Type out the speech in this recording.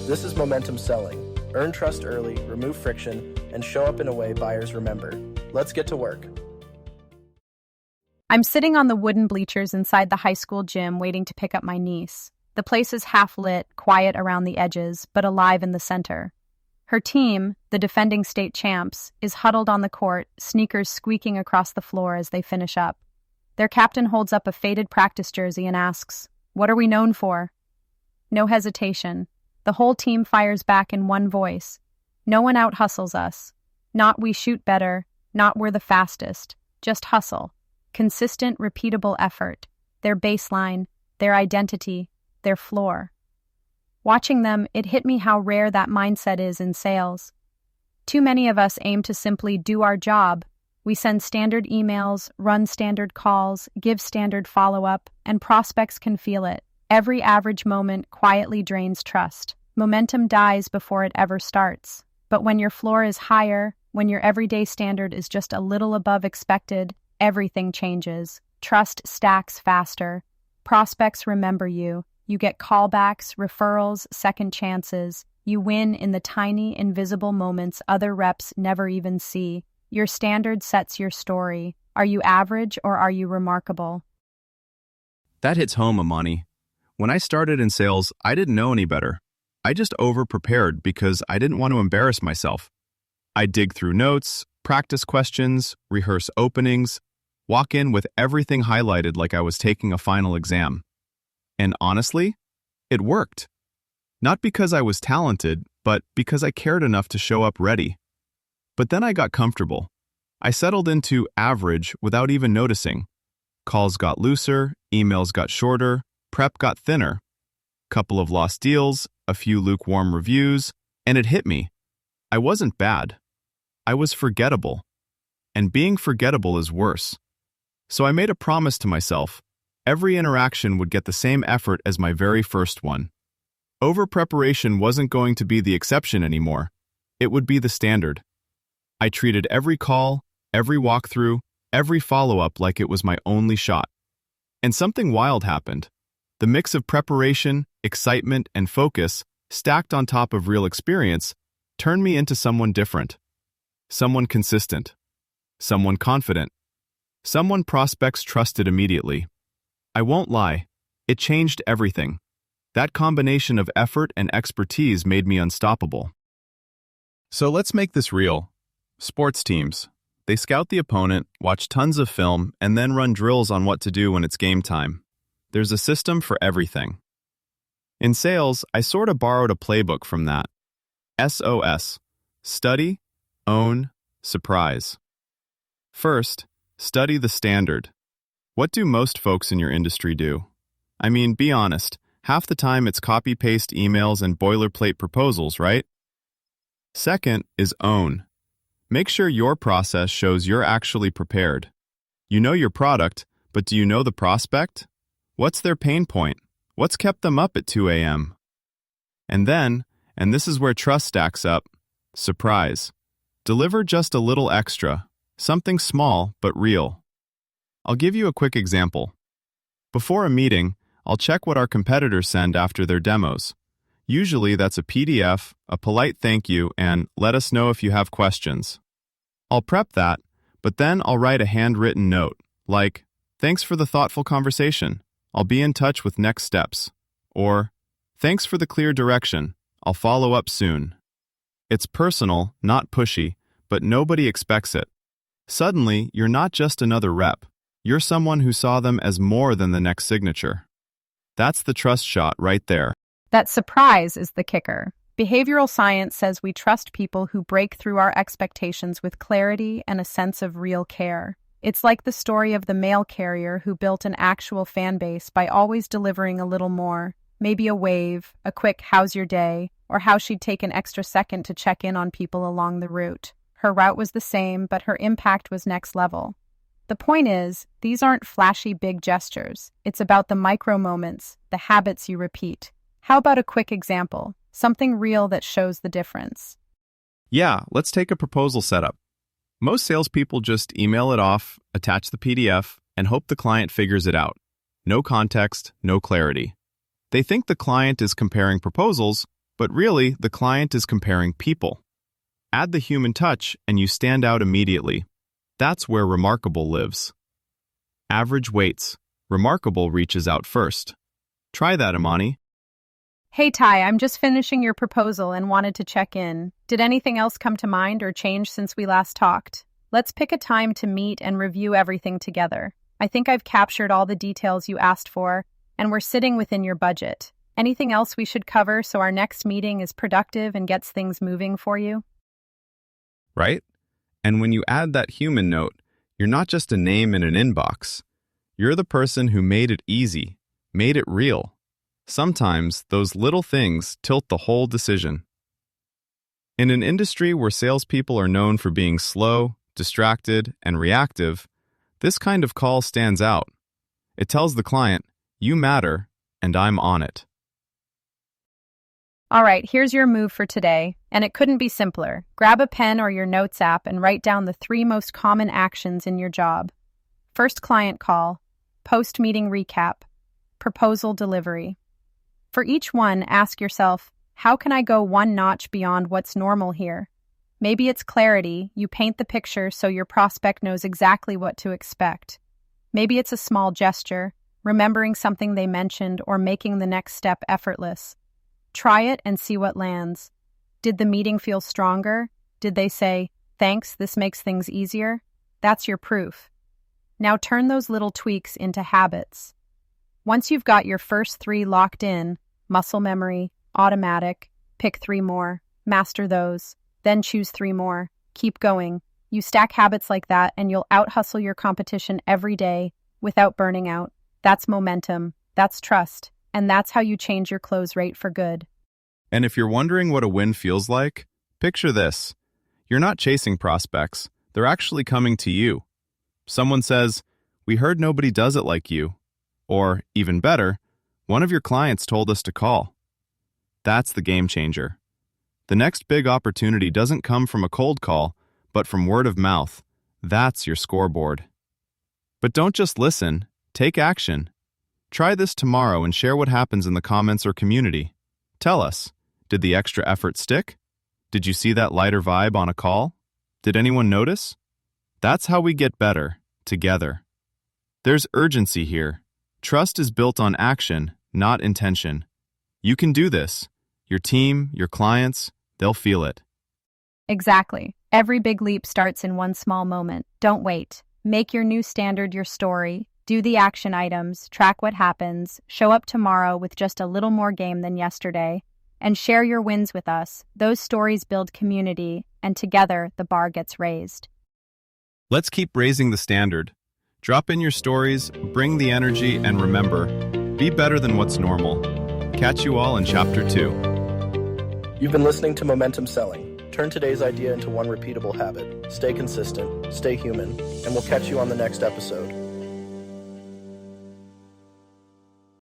This is momentum selling. Earn trust early, remove friction, and show up in a way buyers remember. Let's get to work. I'm sitting on the wooden bleachers inside the high school gym waiting to pick up my niece. The place is half lit, quiet around the edges, but alive in the center. Her team, the defending state champs, is huddled on the court, sneakers squeaking across the floor as they finish up. Their captain holds up a faded practice jersey and asks, "What are we known for?" No hesitation. The whole team fires back in one voice. No one out-hustles us. Not we shoot better, not we're the fastest. Just hustle. Consistent, repeatable effort. Their baseline, their identity, their floor. Watching them, it hit me how rare that mindset is in sales. Too many of us aim to simply do our job. We send standard emails, run standard calls, give standard follow-up, and prospects can feel it. Every average moment quietly drains trust. Momentum dies before it ever starts. But when your floor is higher, when your everyday standard is just a little above expected, everything changes. Trust stacks faster. Prospects remember you. You get callbacks, referrals, second chances. You win in the tiny, invisible moments other reps never even see. Your standard sets your story. Are you average or are you remarkable? That hits home, Amani. When I started in sales, I didn't know any better. I just over-prepared because I didn't want to embarrass myself. I'd dig through notes, practice questions, rehearse openings, walk in with everything highlighted like I was taking a final exam. And honestly, it worked. Not because I was talented, but because I cared enough to show up ready. But then I got comfortable. I settled into average without even noticing. Calls got looser, emails got shorter, prep got thinner. Couple of lost deals, a few lukewarm reviews, and it hit me. I wasn't bad. I was forgettable. And being forgettable is worse. So I made a promise to myself. Every interaction would get the same effort as my very first one. Over-preparation wasn't going to be the exception anymore. It would be the standard. I treated every call, every walkthrough, every follow-up like it was my only shot. And something wild happened. The mix of preparation, excitement, and focus, stacked on top of real experience, turned me into someone different. Someone consistent. Someone confident. Someone prospects trusted immediately. I won't lie, it changed everything. That combination of effort and expertise made me unstoppable. So let's make this real. Sports teams. They scout the opponent, watch tons of film, and then run drills on what to do when it's game time. There's a system for everything. In sales, I sort of borrowed a playbook from that. SOS. Study, own, surprise. First, study the standard. What do most folks in your industry do? I mean, be honest, half the time it's copy-paste emails and boilerplate proposals, right? Second is own. Make sure your process shows you're actually prepared. You know your product, but do you know the prospect? What's their pain point? What's kept them up at 2 a.m.? And then, and this is where trust stacks up, surprise. Deliver just a little extra, something small but real. I'll give you a quick example. Before a meeting, I'll check what our competitors send after their demos. Usually that's a PDF, a polite thank you, and let us know if you have questions. I'll prep that, but then I'll write a handwritten note, like, "Thanks for the thoughtful conversation. I'll be in touch with next steps." Or, "Thanks for the clear direction. I'll follow up soon." It's personal, not pushy, but nobody expects it. Suddenly, you're not just another rep. You're someone who saw them as more than the next signature. That's the trust shot right there. That surprise is the kicker. Behavioral science says we trust people who break through our expectations with clarity and a sense of real care. It's like the story of the mail carrier who built an actual fan base by always delivering a little more. Maybe a wave, a quick "how's your day?" or how she'd take an extra second to check in on people along the route. Her route was the same, but her impact was next level. The point is, these aren't flashy big gestures. It's about the micro moments, the habits you repeat. How about a quick example? Something real that shows the difference. Yeah, let's take a proposal setup. Most salespeople just email it off, attach the PDF, and hope the client figures it out. No context, no clarity. They think the client is comparing proposals, But really, the client is comparing people. Add the human touch and you stand out immediately. That's where remarkable lives. Average waits. Remarkable reaches out first. Try that, Imani. Hey Ty, I'm just finishing your proposal and wanted to check in. Did anything else come to mind or change since we last talked? Let's pick a time to meet and review everything together. I think I've captured all the details you asked for, and we're sitting within your budget. Anything else we should cover so our next meeting is productive and gets things moving for you? Right? And when you add that human note, you're not just a name in an inbox. You're the person who made it easy, made it real. Sometimes those little things tilt the whole decision. In an industry where salespeople are known for being slow, distracted, and reactive, this kind of call stands out. It tells the client, you matter, and I'm on it. All right, here's your move for today, and it couldn't be simpler. Grab a pen or your notes app and write down the 3 most common actions in your job. First client call, post-meeting recap, proposal delivery. For each one, ask yourself, how can I go one notch beyond what's normal here? Maybe it's clarity, you paint the picture so your prospect knows exactly what to expect. Maybe it's a small gesture, remembering something they mentioned or making the next step effortless. Try it and see what lands. Did the meeting feel stronger? Did they say, thanks, this makes things easier? That's your proof. Now turn those little tweaks into habits. Once you've got your first 3 locked in, muscle memory, automatic, pick 3 more, master those, then choose 3 more, keep going. You stack habits like that and you'll out-hustle your competition every day without burning out. That's momentum, that's trust, and that's how you change your close rate for good. And if you're wondering what a win feels like, picture this. You're not chasing prospects. They're actually coming to you. Someone says, we heard nobody does it like you. Or, even better, one of your clients told us to call. That's the game changer. The next big opportunity doesn't come from a cold call, but from word of mouth. That's your scoreboard. But don't just listen, take action. Try this tomorrow and share what happens in the comments or community. Tell us, did the extra effort stick? Did you see that lighter vibe on a call? Did anyone notice? That's how we get better, together. There's urgency here. Trust is built on action, not intention. You can do this. Your team, your clients, they'll feel it. Exactly. Every big leap starts in one small moment. Don't wait. Make your new standard your story. Do the action items, track what happens, show up tomorrow with just a little more game than yesterday, and share your wins with us. Those stories build community, and together the bar gets raised. Let's keep raising the standard. Drop in your stories, bring the energy, and remember, be better than what's normal. Catch you all in Chapter 2. You've been listening to Momentum Selling. Turn today's idea into one repeatable habit. Stay consistent, stay human, and we'll catch you on the next episode.